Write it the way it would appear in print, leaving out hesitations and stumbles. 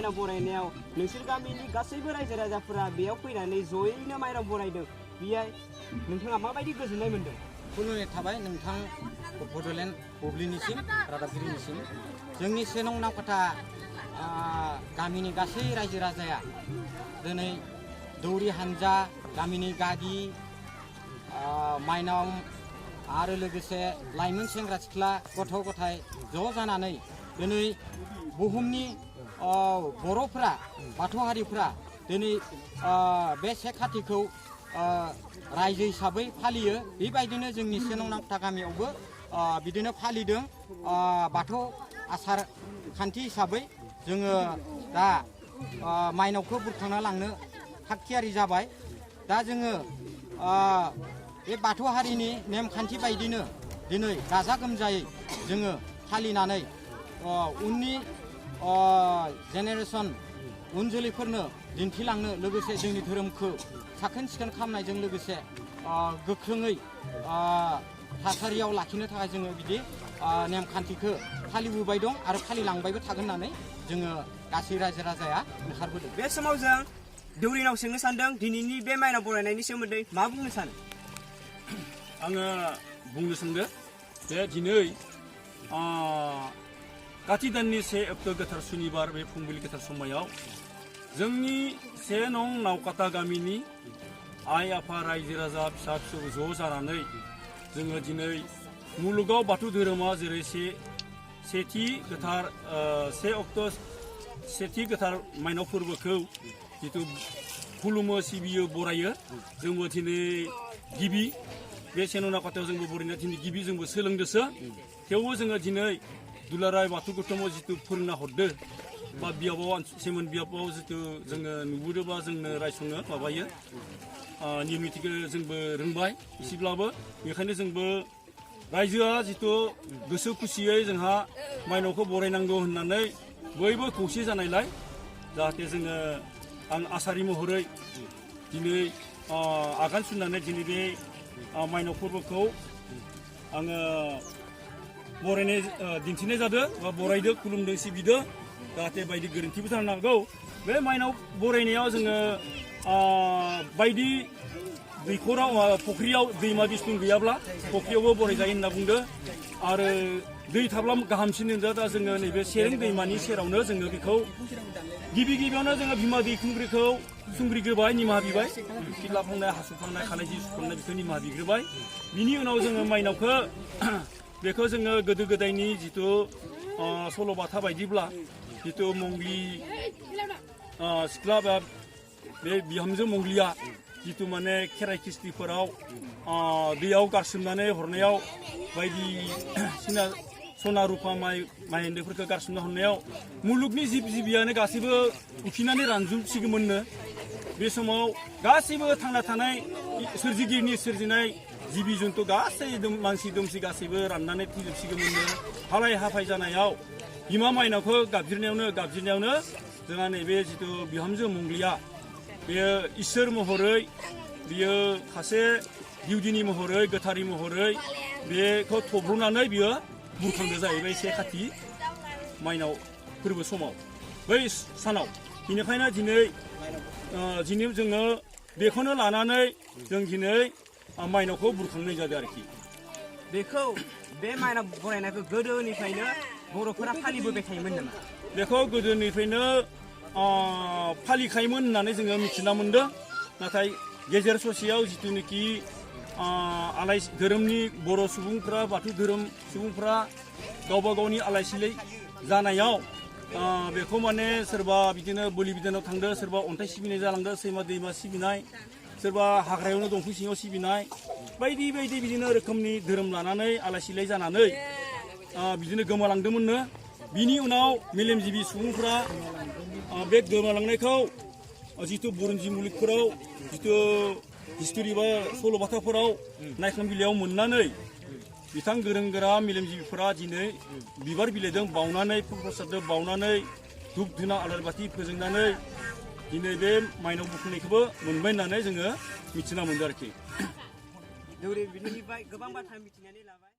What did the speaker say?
माइनाव बरायनायाव नोंसोर गामिनि गासैबो रायजो राजाफोरा बेयाव फैनानै जयैनो माइनाव बरायदों बेहाय नोंथाङा माबायदि गोजोननाय मोन्दों? खुलुमनाय थाबाय नोंथां बड'लेण्ड बुब्लिनिसिम रादाबगिरिनिसिम जोंनि सेनं नावकाथा गामिनि गासै रायजो राजाया दिनै दौरि हानजा गामिनि गागि माइनाव आरो लोगोसे लाइमोन सेंग्रा सिख्ला गथ' गथाय ज' जानानै दिनै बुहुमनि बर'फोरा बाथौ हारिफ्रा दिनै बे से खाथिखौ रायजो हिसाबै फालियो बेबायदिनो जोंनि सेनं नावकाथा गामियावबो बिदिनो फालिदों बाथौ आसार खान्थि हिसाबै जोङो दा माइनावखौ बुरखांना लांनो थागथियारि जाबाय दा जोङो बे बाथौ हारिनि नेमखान्थि बायदिनो दिनै गाजा गोमजायै जोङो फालिनानै उननि जेनेरेसन उन जोलैफोरनो दिन्थिलांनो लोगोसे जोंनि धोरोमखौ साखोन सिखोन खालामनायजों लोगोसे गोख्रोङै थासारियाव लाखिनो थाखाय जोङो बिदि नेमखान्थिखौ फालिबोबाय दं आरो फालिलांबायबो थागोन होननानै जोङो गासै रायजो राजाया ओंखारबोदों। बे समाव जों दौरिनाव सोंनो सानदों दिनैनि बे माइनाव बरायनायनि सोमोन्दै मा बुंनो सानो? आङो बुंनो सानदों जे दिनै काति दाननि 1 अक्ट' गोथार सुनिबार बे फुंबिलि गोथार समायाव जोंनि से नं नावकाथा गामिनि आइ आफा रायजो राजा फिसा फिसौ ज' जानानै जोङो दिनै मुलुगाव बाथौ धोरोमा जेरै सेथि गोथार 1 अक्ट' सेथि गोथार माइनाव फोरबोखौ जिथु खुलुमो सिबियो बरायो जोंबो दिनै गिबि बे सेनं नावकाथायाव जोंबो बरायनो दिनै गिबि जोंबो सोलोंदोंसो थेवबो जोङो दिनै दुलाराय बाथौ गौथुमाव जिथु फोरोंना हरदो बा बियाबाव सेमोन बियाबाव जिथु जोङो नुबोदो बा जोंनो रायसङो माबायो नियम निथिखौ जोंबो रोंबाय एसेब्लाबो बेखायनो जोंबो रायजोआ जिथु गोसो खुसियै जोंहा माइनावखौ बरायनांगौ होननानै बयबो खौसे जानायलाय जाहाथे जोङो आं आसारि महरै दिनै आगान सुरनानै दिनै बे माइनाव फोरबोखौ आङो बरायनाय दिन्थिनाय जादों बा बरायदो खुलुमदों सिबिदों जाहाथे बायदि गोरोन्थिबो जानो हागौ बे माइनाव बरायनायाव जोङो बायदि दैखराव फुख्रियाव दैमा दैस्लुं गैयाब्ला फुख्रियावबो बरायजायो होनना बुंदों आरो दै थाब्ला गाहामसिन होनदों दा जोङो नैबे सेरें दैमानि सेरावनो जोङो बेखौ गिबियावनो जोङो बिमा दैखुंग्रिखौ सुंग्रिग्रोबाय निमाहा बिबाय सिथ्ला फांनाय हासुफ्लांनाय खानाय जि सुफ्लांनाय बेखौ निमाहा बिग्रोबाय बिनि उनाव जोङो माइनावखौ बेखौ जोङो गोदो गोदायनि जिथु सल'बाथा बायदिब्ला जिथु मंग्लि सिख्ला बा बे बिहामजो मंग्लिया जिथु माने खेराइ खिस्थिफोराव दैयाव गारसोमनानै हरनायाव बायदिसिना सना रुपा माइहेन्दोफोरखौ गारसोमना हरनायाव मुलुगनि जिब जिबियानो गासैबो उखिनानै रानजोबसिगौमोननो बे समाव गासैबो थांना थानाय सोरजिगिरिनि सोरजिनाय जिबि जुन्थु गासै मानसि दुमसि गासैबो राननानै थैजोबसिगौमोननो हालाय हाफाय जानायाव बिमा माइनावखौ गाबज्रिनायावनो जोंहा नैबे जिथु बिहामजो मंग्लिया बेयो इसोर महरै बियो सासे दिउदिनि महरै गोथारि महरै बेखौ थब्ल'नानै बियो बुरखांदो जाहैबाय से खाथि माइनाव फोरबो समाव बै सानाव बेनिखायनो दिनै जोङो बेखौनो लानानै जों दिनै माइनावखौ बुरखांनाय जादों आरोखि बेखौ बे माइनाव बरायनायखौ गोदोनिफ्रायनो बर'फोरा फालिबोबाय थायोमोन नामा? बेखौ गोदोनिफ्रायनो फालिखायोमोन होननानै जोङो मिथिना मोन्दों नाथाय गेजेर ससेयाव जिथुनिखि धोरोमनि बर' सुबुंफ्रा बाथौ धोरोम सुबुंफ्रा गावबा गावनि आलाय सिलाय जानायाव बेखौ माने सोरबा बिदिनो बोलि बिदानाव थांदों सोरबा अन्थाइ सिबिनाय जालांदों सैमा दैमा सिबिनाय सोरबा हाग्रायावनो दंफां सिङाव सिबिनाय बायदि बायदि बिदिनो रोखोमनि धोरोम लानानै आलाय सिलाय जानानै बिदिनो गोमालांदोंमोननो बिनि उनाव मेलेमजिबि सुबुंफ्रा बे गोमालांनायखौ जिथु बुरन्जि मुलुगफोराव जिथु हिस्टरि बा सल'बाथाफोराव नायखां बिलाइयाव मोननानै बिथां गोरों गोरा मेलेमजिबिफोरा दिनै बिबार बिलाइजों बावनानै फुल प्रसादजों बावनानै धुप धुना आलारि बाथि फोजोंनानै दिनै बे माइनाव बुखांनायखौबो मोनबाय होननानै जोङो मिथिना मोनदों आरोखि। दौरि बिनिफ्राय गोबां बाथ्रा मिथिनानै लाबाय।